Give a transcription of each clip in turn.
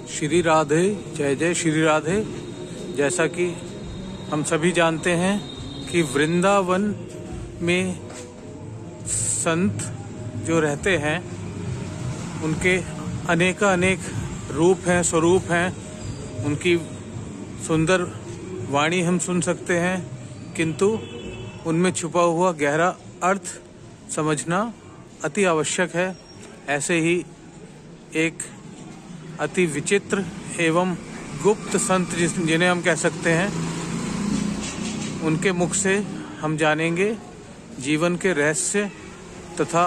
श्री राधे, जय जय श्री राधे। जैसा कि हम सभी जानते हैं कि वृंदावन में संत जो रहते हैं उनके अनेक रूप हैं, स्वरूप हैं। उनकी सुंदर वाणी हम सुन सकते हैं, किंतु उनमें छुपा हुआ गहरा अर्थ समझना अति आवश्यक है। ऐसे ही एक अति विचित्र एवं गुप्त संत जिन्हें हम कह सकते हैं, उनके मुख से हम जानेंगे जीवन के रहस्य तथा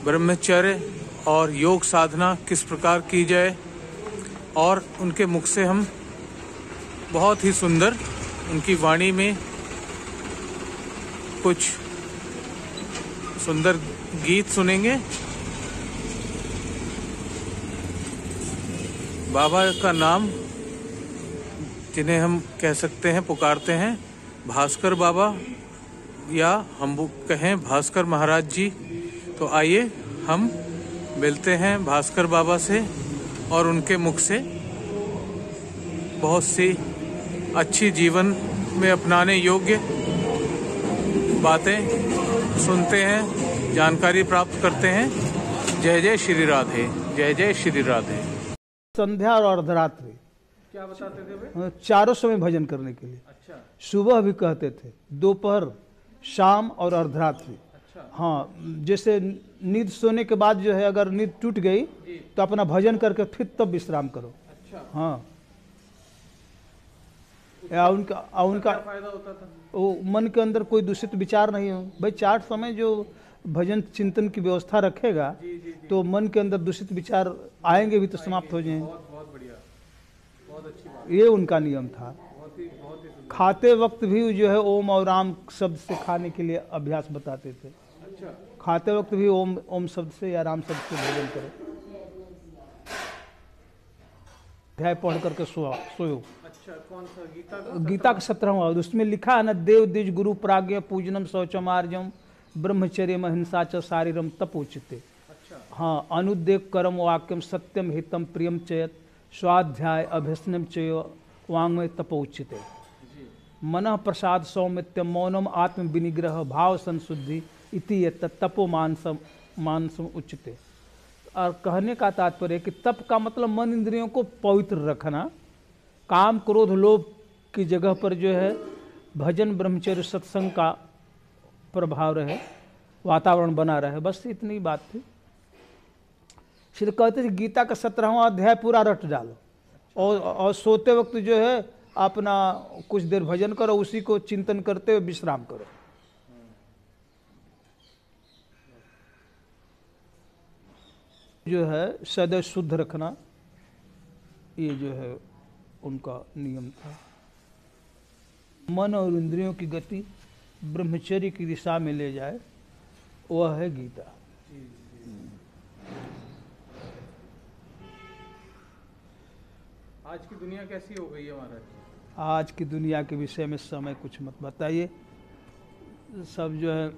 ब्रह्मचर्य और योग साधना किस प्रकार की जाए। और उनके मुख से हम बहुत ही सुंदर उनकी वाणी में कुछ सुंदर गीत सुनेंगे। बाबा का नाम जिन्हें हम कह सकते हैं, पुकारते हैं भास्कर बाबा, या हम कहें भास्कर महाराज जी। तो आइए हम मिलते हैं भास्कर बाबा से और उनके मुख से बहुत सी अच्छी जीवन में अपनाने योग्य बातें सुनते हैं, जानकारी प्राप्त करते हैं। जय जय श्री राधे, जय जय श्री राधे। संध्या और अर्धरात्रि क्या बताते थे वे? चारों समय भजन करने के लिए। अच्छा। सुबह भी कहते थे, दोपहर, शाम और अर्धरात्रि। अच्छा। हाँ, जैसे नींद सोने के बाद जो है, अगर नींद टूट गई तो अपना भजन करके फिर तब विश्राम करो। अच्छा। हाँ, या उनका क्या फायदा होता था? वो मन के अंदर कोई दूषित विचार नहीं हो। भाई 4 समय जो भजन चिंतन की व्यवस्था रखेगा तो मन के अंदर दूषित विचार आएंगे भी तो समाप्त हो जाएंगे। बहुत बढ़िया, बहुत अच्छी बात। ये उनका नियम था। बहुत ही खाते वक्त भी जो है ओम और राम शब्द से खाने के लिए अभ्यास बताते थे। अच्छा। खाते वक्त भी ओम शब्द से या राम शब्द से भोजन करो। अध्याय पढ़ करके सोयो। अच्छा, कौन सा? गीता का 17वां, उसमें लिखा है ना, देव द्विज गुरु प्राज्ञ पूजनम शौचमार्जम ब्रह्मचर्य महिंसा च शारीरम तपोचिते। अच्छा। हाँ, अनुद्वेग करम वाक्यम सत्यम हितम प्रियम चयत स्वाध्याय अभ्यसनम चय वांग्मय तपोचिते। मन प्रसाद सौमित्यम मौनम आत्म विनिग्रह भाव संशुद्धि इति यत् तपो मानसम उच्यते। और कहने का तात्पर्य है कि तप का मतलब मन इंद्रियों को पवित्र रखना, काम क्रोध लोभ की जगह पर जो है भजन ब्रह्मचर्य सत्संग का प्रभाव रहे, वातावरण बना रहे, बस इतनी बात थी। फिर कहते थे गीता का 17वां अध्याय पूरा रट डालो और सोते वक्त जो है अपना कुछ देर भजन करो, उसी को चिंतन करते हुए विश्राम करो। जो है सदैव शुद्ध रखना, ये जो है उनका नियम था। मन और इंद्रियों की गति ब्रह्मचर्य की दिशा में ले जाए, वह है गीता। आज की दुनिया कैसी हो गई है महाराज? आज की दुनिया के विषय में समय कुछ मत बताइए। सब जो है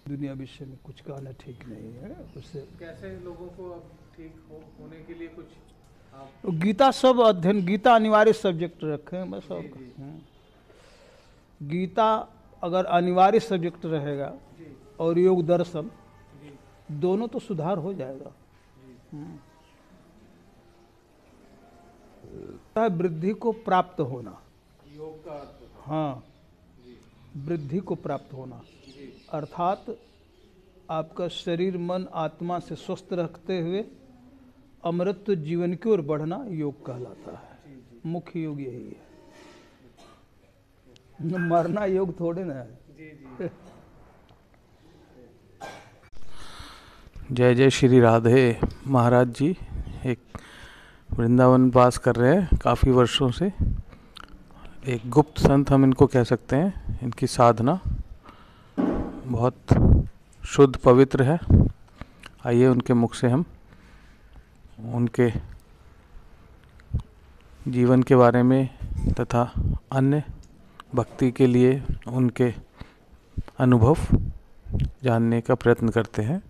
दुनिया विषय में कुछ कहना ठीक नहीं है। उससे कैसे लोगों को अब ठीक होने के लिए कुछ आप... गीता सब अध्ययन, गीता अनिवार्य सब्जेक्ट रखें बस। और गीता अगर अनिवार्य सब्जेक्ट रहेगा और योग दर्शन दोनों तो सुधार हो जाएगा। वृद्धि को प्राप्त होना, योग का अर्थ। हाँ, वृद्धि को प्राप्त होना अर्थात आपका शरीर मन आत्मा से स्वस्थ रखते हुए अमृत जीवन की ओर बढ़ना योग कहलाता है। मुख्य योग यही है, मरना योग थोड़े ना है। जय जय श्री राधे। महाराज जी एक वृंदावन वास कर रहे हैं काफ़ी वर्षों से, एक गुप्त संत हम इनको कह सकते हैं। इनकी साधना बहुत शुद्ध पवित्र है। आइए उनके मुख से हम उनके जीवन के बारे में तथा अन्य भक्ति के लिए उनके अनुभव जानने का प्रयत्न करते हैं।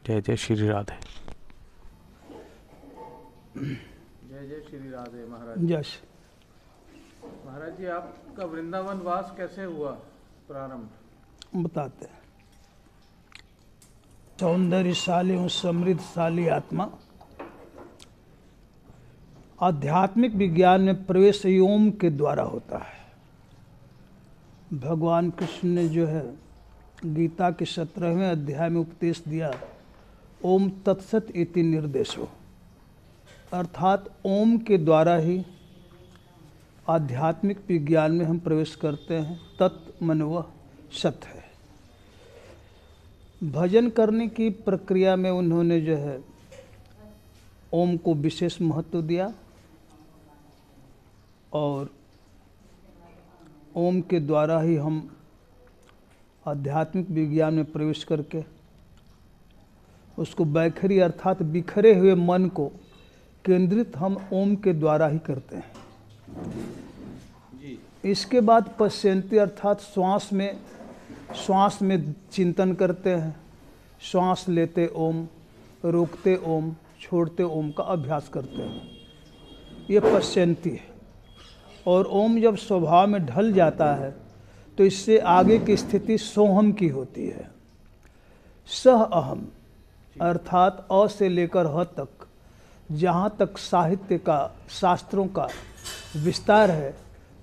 जय जय श्री राधे। जय जय श्री राधे महाराज। जय महाराज जी, आपका वृंदावन वास कैसे हुआ प्रारंभ? बताते हैं। सौंदर्यशाली और समृद्धशाली आत्मा आध्यात्मिक विज्ञान में प्रवेश ओम के द्वारा होता है। भगवान कृष्ण ने जो है गीता के 17वें अध्याय में उपदेश दिया, ओम तत्सत इति निर्देशो, अर्थात ओम के द्वारा ही आध्यात्मिक विज्ञान में हम प्रवेश करते हैं। तत् मन वह सत है। भजन करने की प्रक्रिया में उन्होंने जो है ओम को विशेष महत्व दिया और ओम के द्वारा ही हम आध्यात्मिक विज्ञान में प्रवेश करके उसको बैखरी अर्थात बिखरे हुए मन को केंद्रित हम ओम के द्वारा ही करते हैं। इसके बाद पश्यंती अर्थात श्वास में चिंतन करते हैं। श्वास लेते ओम, रोकते ओम, छोड़ते ओम का अभ्यास करते हैं। ये पश्यंती है। और ओम जब स्वभाव में ढल जाता है तो इससे आगे की स्थिति सोहम की होती है। सह अहम अर्थात अ से लेकर ह तक जहाँ तक साहित्य का, शास्त्रों का विस्तार है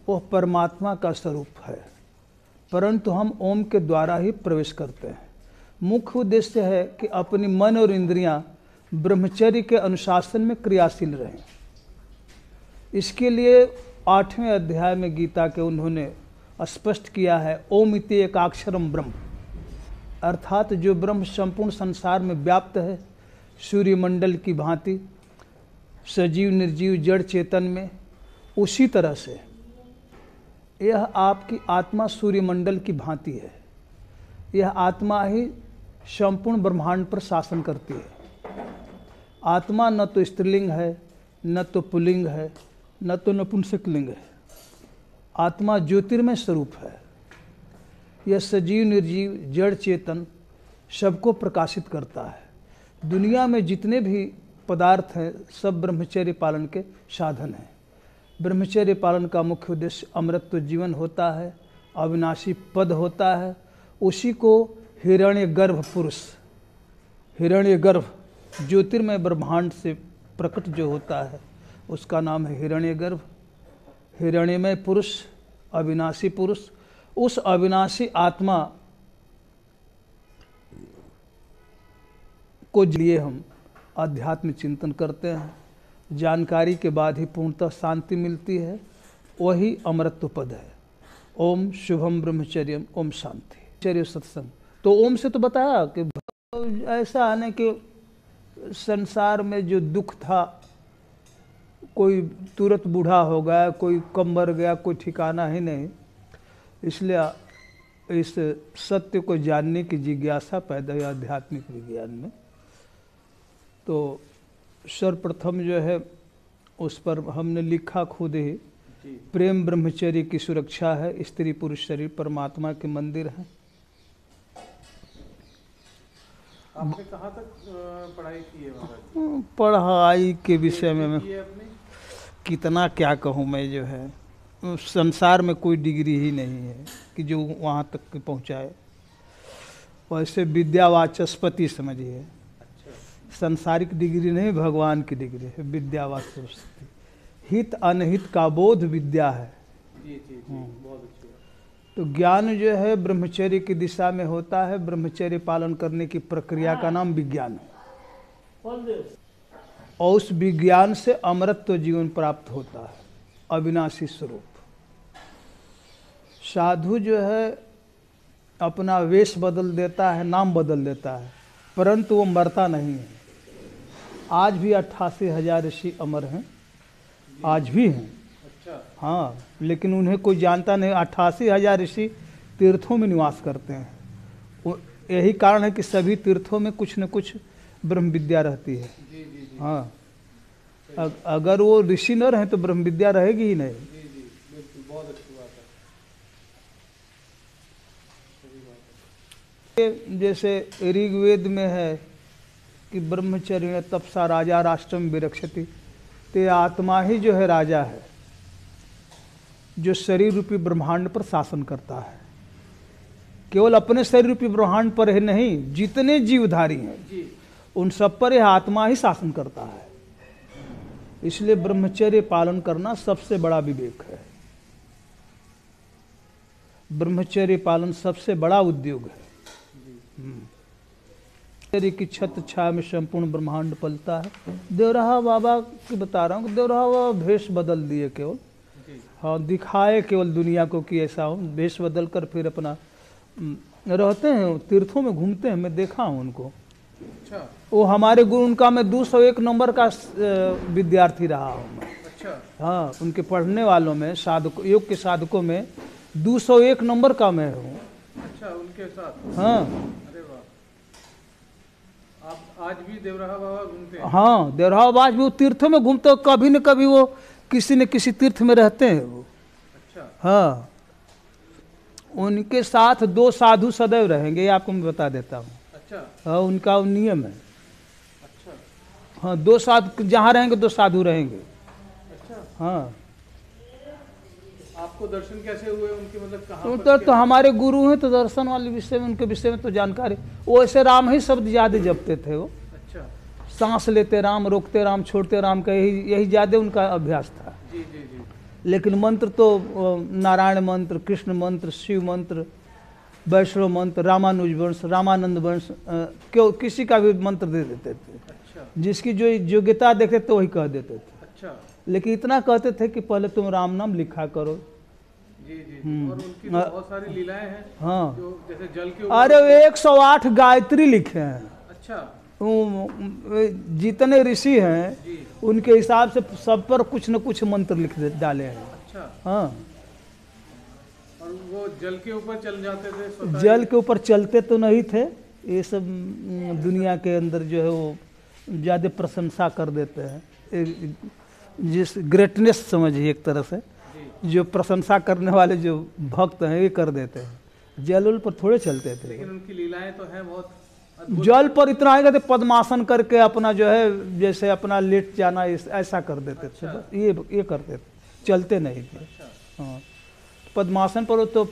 वह परमात्मा का स्वरूप है, परंतु हम ओम के द्वारा ही प्रवेश करते हैं। मुख्य उद्देश्य है कि अपनी मन और इंद्रियां ब्रह्मचर्य के अनुशासन में क्रियाशील रहें। इसके लिए 8वें अध्याय में गीता के उन्होंने स्पष्ट किया है, ओम इति एकाक्षरम ब्रह्म, अर्थात जो ब्रह्म संपूर्ण संसार में व्याप्त है, सूर्यमंडल की भांति सजीव निर्जीव जड़ चेतन में, उसी तरह से यह आपकी आत्मा सूर्यमंडल की भांति है। यह आत्मा ही संपूर्ण ब्रह्मांड पर शासन करती है। आत्मा न तो स्त्रीलिंग है, न तो पुल्लिंग है, न तो नपुंसकलिंग है। आत्मा ज्योतिर्मय स्वरूप है। यह सजीव निर्जीव जड़ चेतन सबको प्रकाशित करता है। दुनिया में जितने भी पदार्थ हैं सब ब्रह्मचर्य पालन के साधन हैं। ब्रह्मचर्य पालन का मुख्य उद्देश्य अमृतत्व जीवन होता है, अविनाशी पद होता है। उसी को हिरण्यगर्भ पुरुष, हिरण्यगर्भ ज्योतिर्मय ब्रह्मांड से प्रकट जो होता है उसका नाम है हिरण्यगर्भ। हिरण्यमय पुरुष, अविनाशी पुरुष, उस अविनाशी आत्मा को लिए हम आध्यात्म चिंतन करते हैं। जानकारी के बाद ही पूर्णतः शांति मिलती है। वही अमृतत्व पद है। ओम शुभम ब्रह्मचर्यम ओम शांति चर्य सत्संग। तो ओम से तो बताया कि ऐसा आने के संसार में जो दुख था, कोई तुरंत बूढ़ा हो गया, कोई कम मर गया, कोई ठिकाना ही नहीं। इसलिए इस सत्य को जानने की जिज्ञासा पैदा हुई आध्यात्मिक विज्ञान में। तो सर्वप्रथम जो है उस पर हमने लिखा खुद ही, प्रेम ब्रह्मचर्य की सुरक्षा है, स्त्री पुरुष शरीर परमात्मा के मंदिर हैं। आपने कहाँ तक पढ़ाई की है महाराज? पढ़ाई के विषय में मैं कितना क्या कहूँ। मैं जो है संसार में कोई डिग्री ही नहीं है कि जो वहाँ तक पहुँचाए। वैसे विद्यावाचस्पति समझिए, संसारिक डिग्री नहीं, भगवान की डिग्री है विद्यावाचस्पति। हित अनहित का बोध विद्या है। जी, बहुत अच्छी बात। तो ज्ञान जो है ब्रह्मचर्य की दिशा में होता है। ब्रह्मचर्य पालन करने की प्रक्रिया का नाम विज्ञान है। और उस विज्ञान से अमृतत्व जीवन प्राप्त होता है, अविनाशी स्वरूप। साधु जो है अपना वेश बदल देता है, नाम बदल देता है, परंतु वो मरता नहीं है। आज भी 88,000 ऋषि अमर हैं, आज भी हैं। अच्छा। हाँ, लेकिन उन्हें कोई जानता नहीं। 88,000 ऋषि तीर्थों में निवास करते हैं। यही कारण है कि सभी तीर्थों में कुछ न कुछ ब्रह्म विद्या रहती है। हाँ, अगर वो ऋषि न रहे तो ब्रह्म विद्या रहेगी ही नहीं। बिल्कुल, बहुत अच्छी बात है। जैसे ऋग्वेद में है कि ब्रह्मचर्य तपसा राजा राष्ट्रम विरक्षति, ते आत्मा ही जो है राजा है, जो शरीर रूपी ब्रह्मांड पर शासन करता है। केवल अपने शरीर रूपी ब्रह्मांड पर ही नहीं, जितने जीवधारी हैं उन सब पर यह आत्मा ही शासन करता है। इसलिए ब्रह्मचर्य पालन करना सबसे बड़ा विवेक है। ब्रह्मचर्य पालन सबसे बड़ा उद्योग है। ब्रह्मचर्य की छत छाया में संपूर्ण ब्रह्मांड पलता है। देवराहा बाबा की बता रहा हूँ, देवराहा बाबा भेष बदल दिए केवल, हाँ दिखाए केवल दुनिया को कि ऐसा हो, भेष बदल कर फिर अपना रहते हैं, तीर्थों में घूमते हैं, मैं देखा हूँ उनको। अच्छा। वो हमारे गुरु, उनका मैं 201 नंबर का विद्यार्थी रहा हूँ मैं। अच्छा। हाँ, उनके पढ़ने वालों में साधक, योग के साधकों में 201 नंबर का मैं हूँ। अच्छा, उनके साथ। हाँ। अरे वाह। आप आज भी देवराहा बाबा घूमते हैं? हाँ, देवराहा बाबा आज भी वो तीर्थों में घूमते, कभी न कभी वो किसी न किसी तीर्थ में रहते हैं वो। अच्छा। हाँ, उनके साथ 2 साधु सदैव रहेंगे, ये आपको मैं बता देता हूँ। अच्छा। हाँ, उनका वो नियम है। अच्छा। हाँ, 2 साधु जहाँ रहेंगे 2 साधु रहेंगे। अच्छा। हाँ। आपको दर्शन कैसे हुए उनके, मतलब कहाँ तो, पर तो हमारे गुरु हैं, तो दर्शन वाले विषय में, उनके विषय में तो जानकारी, वो ऐसे राम ही शब्द ज्यादा जपते थे वो। अच्छा। सांस लेते राम, रोकते राम, छोड़ते राम का यही ज्यादा उनका अभ्यास था। जी जी जी। लेकिन मंत्र तो नारायण मंत्र, कृष्ण मंत्र, शिव मंत्र, वैष्णव मंत्र, रामानुज वंश, रामानंद वंश, क्यों किसी का भी मंत्र दे देते थे। अच्छा। जिसकी जो योग्यता देखते थे वही कह देते थे। अच्छा। लेकिन इतना कहते थे कि पहले तुम राम नाम लिखा करो। जी जी। और उनकी तो बहुत सारी लीलाएं हैं। हाँ, जो जैसे जल के अरे 108 गायत्री लिखे हैं। अच्छा। जितने ऋषि हैं जी। उनके हिसाब से सब पर कुछ न कुछ मंत्र लिख डाले हैं। अच्छा। हाँ, और वो जल के ऊपर चल जाते थे स्वतः? जल के ऊपर चलते तो नहीं थे, ये सब दुनिया के अंदर जो है वो ज़्यादा प्रशंसा कर देते हैं। जिस ग्रेटनेस समझिए एक तरह से, जो प्रशंसा करने वाले जो भक्त हैं ये कर देते हैं। जल उल पर थोड़े चलते थे। लेकिन उनकी लीलाएं तो हैं बहुत। जल पर इतना आएगा तो पद्मासन करके अपना जो है जैसे अपना लेट जाना ऐसा कर देते थे। बस ये करते थे, चलते नहीं थे। हाँ, पद्मासन पर तो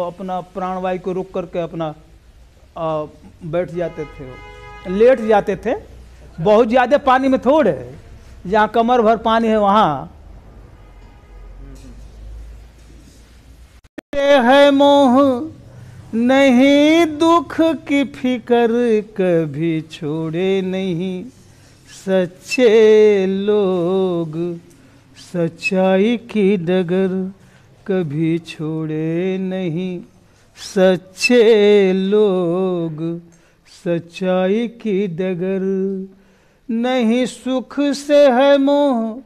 अपना प्राणवायु को रोक करके अपना बैठ जाते थे, लेट जाते थे। बहुत ज़्यादा पानी में थोड़े, जहाँ कमर भर पानी है वहाँ है मोह नहीं, दुख की फिकर कभी छोड़े नहीं। सच्चे लोग सच्चाई की डगर कभी छोड़े नहीं। सच्चे लोग सच्चाई की डगर, नहीं सुख से है मोह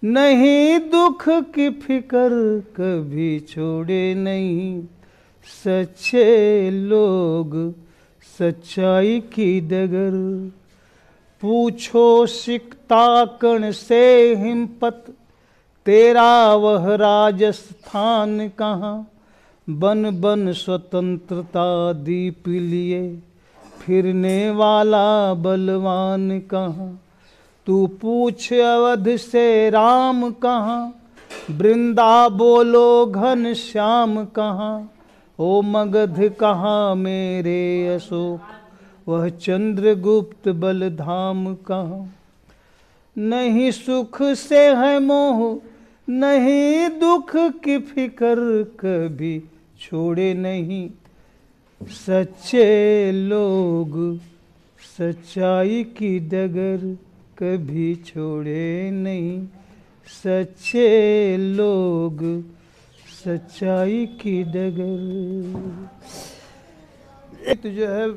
नहीं, दुख की फिकर कभी छोड़े नहीं। सच्चे लोग सच्चाई की डगर, पूछो सिकता कण से हिमपत, तेरा वह राजस्थान कहाँ। बन बन स्वतंत्रता दीप लिए, फिरने वाला बलवान कहाँ। तू पूछ अवध से राम कहाँ, वृंदा बोलो घन श्याम कहाँ। ओ मगध कहाँ मेरे अशोक, वह चंद्रगुप्त बलधाम कहाँ। नहीं सुख से है मोह नहीं, दुख की फिकर कभी छोड़े नहीं। सच्चे लोग सच्चाई की डगर कभी छोड़े नहीं। सच्चे लोग सच्चाई की डगर। तो जो है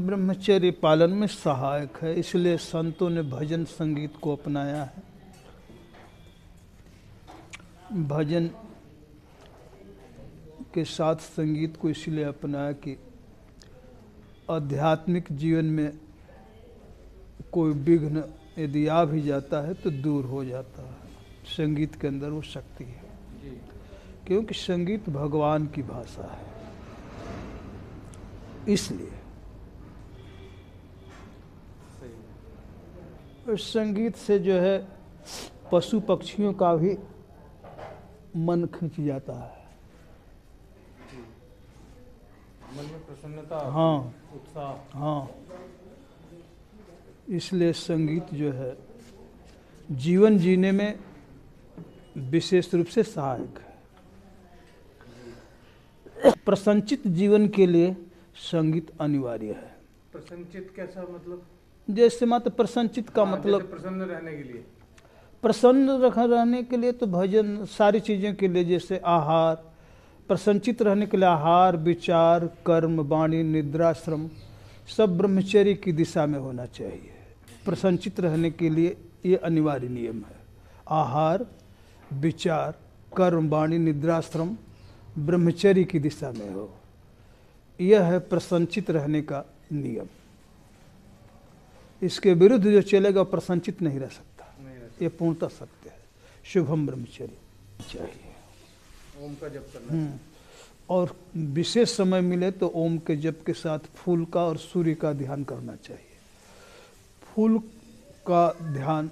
ब्रह्मचर्य पालन में सहायक है, इसलिए संतों ने भजन संगीत को अपनाया है। भजन के साथ संगीत को इसलिए अपनाया कि आध्यात्मिक जीवन में कोई विघ्न यदि आ भी जाता है तो दूर हो जाता है। संगीत के अंदर वो शक्ति है, क्योंकि संगीत भगवान की भाषा है। इसलिए और संगीत से जो है पशु पक्षियों का भी मन खिंच जाता है। मन में प्रसन्नता, हाँ, उत्साह। हाँ, इसलिए संगीत जो है जीवन जीने में विशेष रूप से सहायक है। प्रसन्नचित जीवन के लिए संगीत अनिवार्य है। प्रसन्नचित कैसा मतलब? जैसे मात्र प्रसन्नचित का मतलब प्रसन्न रहने के लिए, प्रसन्न रहने के लिए तो भजन सारी चीज़ों के लिए, जैसे आहार, प्रसन्नचित रहने के लिए आहार, विचार, कर्म, वाणी, निद्रा, श्रम सब ब्रह्मचर्य की दिशा में होना चाहिए। प्रसन्नचित रहने के लिए ये अनिवार्य नियम है। आहार, विचार, कर्म, वाणी, निद्रा, श्रम ब्रह्मचर्य की दिशा में हो, यह है प्रसन्नचित रहने का नियम। इसके विरुद्ध जो चलेगा प्रसन्नचित नहीं रह सकता, ये पूर्णतः सत्य है। शुभम ब्रह्मचर्य चाहिए। ओम का जप करना। और विशेष समय मिले तो ओम के जप के साथ फूल का और सूर्य का ध्यान करना चाहिए। फूल का ध्यान,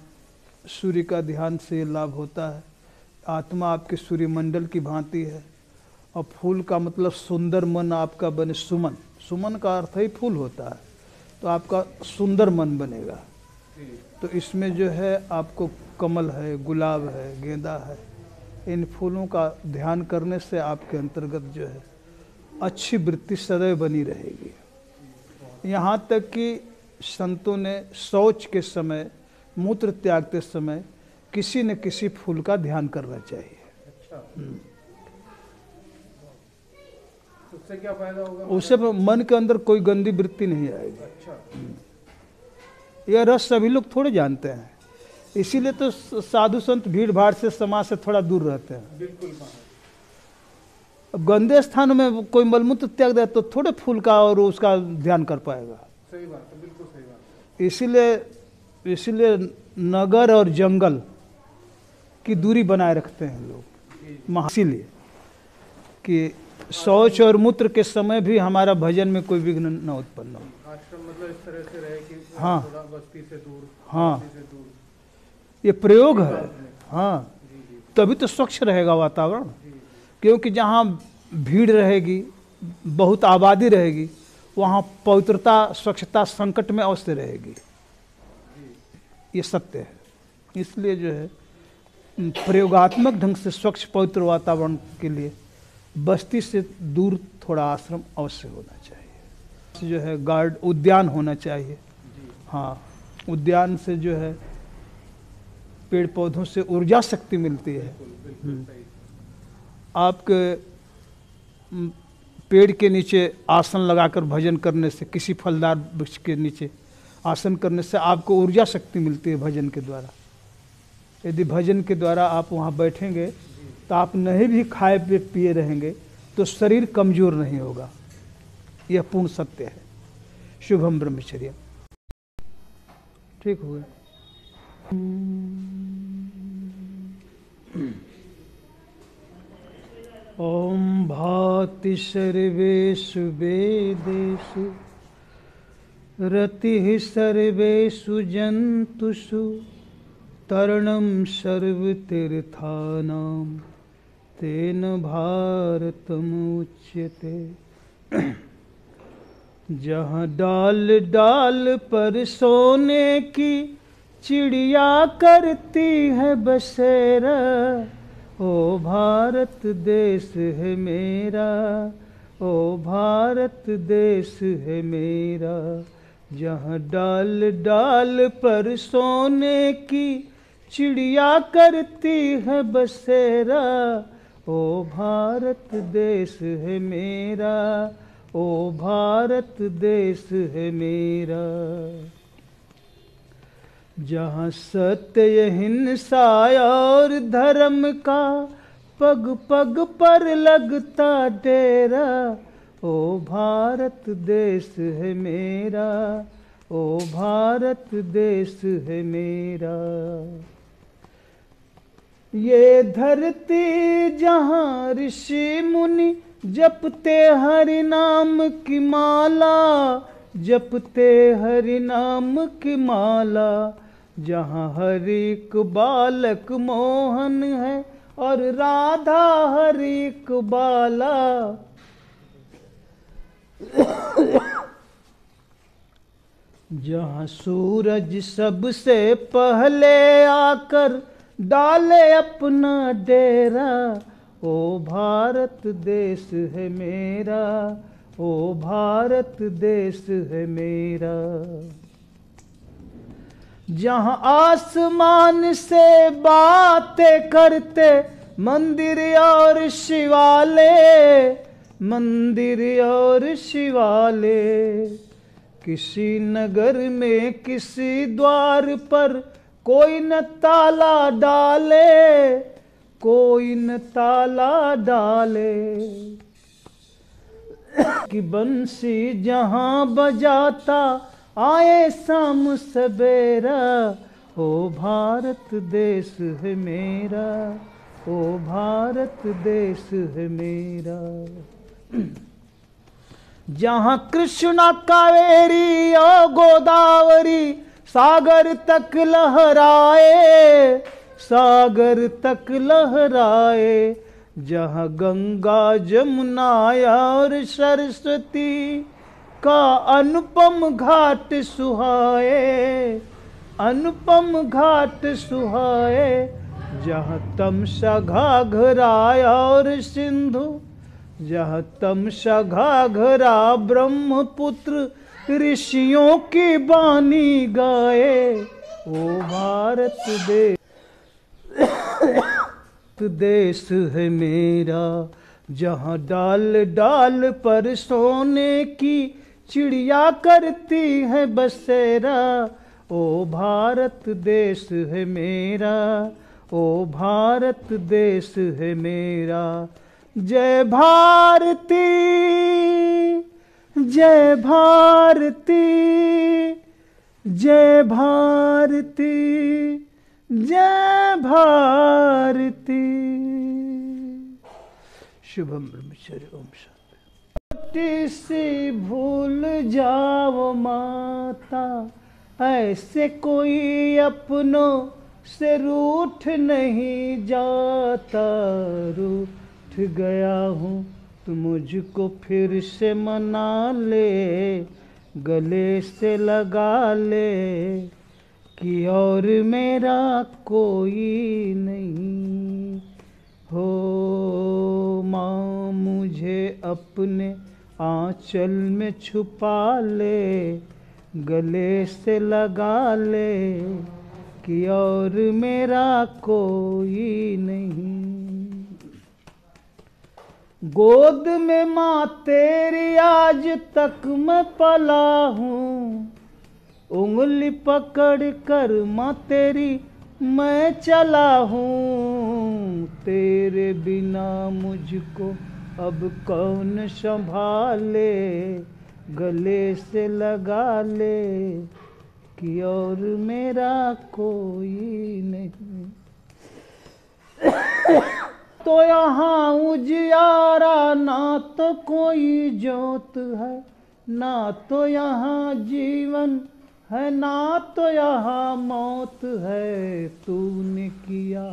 सूर्य का ध्यान से लाभ होता है। आत्मा आपके सूर्यमंडल की भांति है और फूल का मतलब सुंदर मन आपका बने। सुमन, सुमन का अर्थ ही फूल होता है, तो आपका सुंदर मन बनेगा। तो इसमें जो है आपको कमल है, गुलाब है, गेंदा है, इन फूलों का ध्यान करने से आपके अंतर्गत जो है अच्छी वृत्ति सदैव बनी रहेगी। यहाँ तक कि संतों ने शौच के समय, मूत्र त्यागते समय किसी न किसी फूल का ध्यान करना चाहिए। अच्छा। उससे क्या फायदा होगा? उससे मन के अंदर कोई गंदी वृत्ति नहीं आएगी। अच्छा। यह रस सभी लोग थोड़े जानते हैं, इसीलिए तो साधु संत भीड़ भाड़ से, समाज से थोड़ा दूर रहते हैं। बिल्कुल। अब गंदे स्थान में कोई मलमूत्र त्याग दे तो थोड़े फूल का और उसका ध्यान कर पाएगा। सही बात है, बिल्कुल सही बात है। इसीलिए नगर और जंगल की दूरी बनाए रखते हैं लोग। इसीलिए कि शौच और मूत्र के समय भी हमारा भजन में कोई विघ्न न उत्पन्न हो। आश्रम मतलब इस तरह से रहे कि हाँ, थोड़ा बस्ती से दूर, हाँ, बस्ती से दूर। ये प्रयोग है। हाँ, तभी तो स्वच्छ रहेगा वातावरण। क्योंकि जहाँ भीड़ रहेगी, बहुत आबादी रहेगी, वहाँ पवित्रता, स्वच्छता संकट में अवश्य रहेगी। ये सत्य है। इसलिए जो है प्रयोगात्मक ढंग से स्वच्छ पवित्र वातावरण के लिए बस्ती से दूर थोड़ा आश्रम अवश्य होना चाहिए। जो है गार्ड, उद्यान होना चाहिए। हाँ, उद्यान से जो है पेड़ पौधों से ऊर्जा शक्ति मिलती है। आपके पेड़ के नीचे आसन लगाकर भजन करने से, किसी फलदार वृक्ष के नीचे आसन करने से आपको ऊर्जा शक्ति मिलती है भजन के द्वारा। यदि भजन के द्वारा आप वहाँ बैठेंगे तो आप नहीं भी खाए पिए रहेंगे तो शरीर कमजोर नहीं होगा। यह पूर्ण सत्य है। शुभम ब्रह्मचर्य। ठीक हो गया। ओम भाति सर्वेषु वेदेषु रतिः सर्वेषु जन्तुषु तरणं सर्वतीर्थानां तेन भारतमुच्यते। जहाँ डाल डाल पर सोने की चिड़िया करती है बसेरा, ओ भारत देश है मेरा, ओ भारत देश है मेरा। जहाँ डाल डाल पर सोने की चिड़िया करती है बसेरा, ओ भारत देश है मेरा, ओ भारत देश है मेरा। जहाँ सत्य, हिंसा और धर्म का पग पग पर लगता डेरा, ओ भारत देश है मेरा, ओ भारत देश है मेरा। ये धरती जहाँ ऋषि मुनि जपते हरि नाम की माला, जपते हरि नाम की माला, जहाँ हर एक बालक मोहन है और राधा हर एक बाला। जहाँ सूरज सबसे पहले आकर डाले अपना डेरा, ओ भारत देश है मेरा, ओ भारत देश है मेरा। जहाँ आसमान से बातें करते मंदिर और शिवाले, मंदिर और शिवाले। किसी नगर में किसी द्वार पर कोई न ताला डाले, कोई न ताला डाले। कि बंसी जहाँ बजाता आए शाम सवेरा, ओ भारत देश है मेरा, ओ भारत देश है मेरा। जहाँ कृष्णा कावेरी और गोदावरी सागर तक लहराए, सागर तक लहराए। जहाँ गंगा जमुना और सरस्वती का अनुपम घाट सुहाए, अनुपम घाट सुहाए। जहाँ तमसा घाघरा और सिंधु, जहाँ तमसा घाघरा ब्रह्मपुत्र ऋषियों की बानी गाए, ओ भारत देश है मेरा। जहाँ डाल डाल पर सोने की चिड़िया करती है बसेरा, ओ भारत देश है मेरा, ओ भारत देश है मेरा। जय भारती, जय भारती, जय भारती, जय भारती। शुभम ब्रह्मचर्य। ओम शांति। छोटी सी भूल जाओ माता, ऐसे कोई अपनों से रूठ नहीं जाता। रूठ गया हूँ तो मुझको फिर से मना ले, गले से लगा ले कि और मेरा कोई नहीं हो। माँ मुझे अपने आंचल में छुपा ले, गले से लगा ले कि और मेरा कोई नहीं। गोद में माँ तेरी आज तक मैं पला हूँ, उंगली पकड़ कर माँ तेरी मैं चला हूँ। तेरे बिना मुझको अब कौन संभाले, गले से लगा ले कि और मेरा कोई नहीं। तो यहाँ उजियारा ना तो कोई जोत है, ना तो यहाँ जीवन है, ना तो यहाँ मौत है। तूने किया,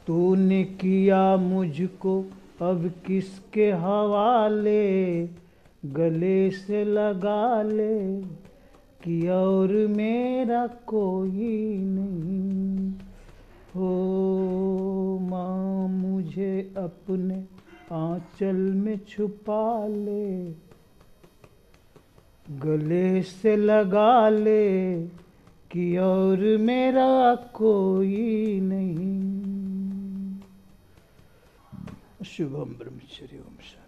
तूने किया मुझको अब किसके हवाले, गले से लगा ले कि और मेरा कोई नहीं हो। माँ मुझे अपने आंचल में छुपा ले, गले से लगा ले कि और मेरा कोई नहीं। शुभम ब्रह्मचर्य। ओम शांति।